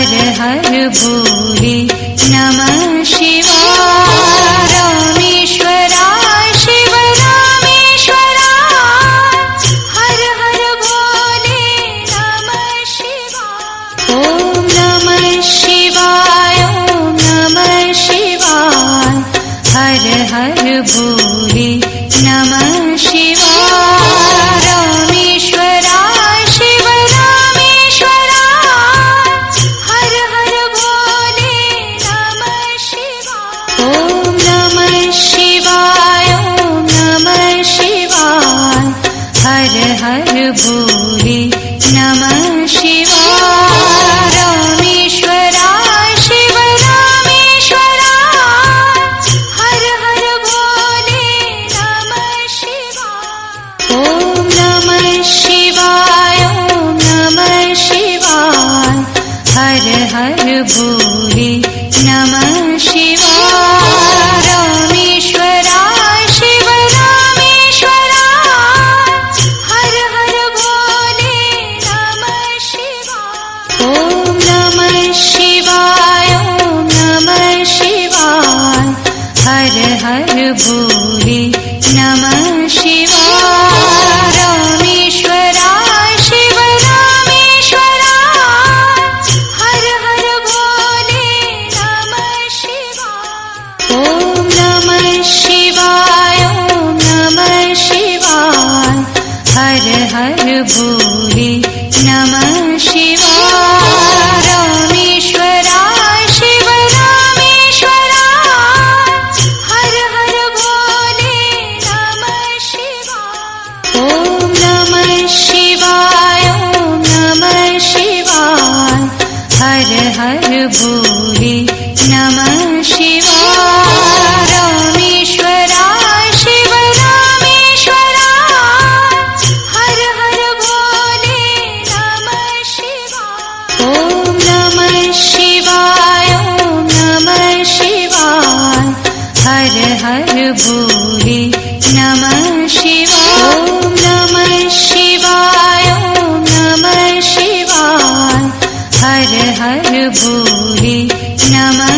हर हर भोले नमः शिवाय। रामेश्वराय शिव रामेश्वराय हर हर भोले नमः शिवाय। ॐ नमः शिवाय ॐ नमः शिवाय हर हर भोले नमः शिवाय। रामेश्वराय शिव रामेश्वराय हर हर भोले नमः शिवाय। ॐ नमः शिवाय ॐ नमः शिवाय हर हर भोले नमः शिवाय। रामेश्वराय शिव रामेश्वराय हर हर भोले नमः शिवाय। ॐ नमः शिवाय ॐ नमः शिवाय हर हर भोले नमः शिवाय। रामेश्वराय शिव रामेश्वराय हर हर भोले नमः शिवाय। ॐ नमः शिवाय ॐ नमः शिवाय हर हर भोले नमः शिवाय। रामेश्वराय शिव रामेश्वराय हर हर भोले नमः शिवाय। ॐ नमः शिवाय ॐ नमः शिवाय हर हर भोले नमः शिवाय। रामेश्वराय शिव रामेश्वराय हर हर भोले नमः शिवाय। ॐ नमः शिवाय ॐ नमः शिवाय हर हर भोले नमः शिवाय। रामेश्वराय शिव रामेश्वराय हर हर भोले नमः शिवाय। ॐ नमः शिवाय ॐ नमः शिवाय हर हर भोले नमः शिवाय। ॐ नमः शिवाय ॐ नमः शिवाय हर हर भोले नमः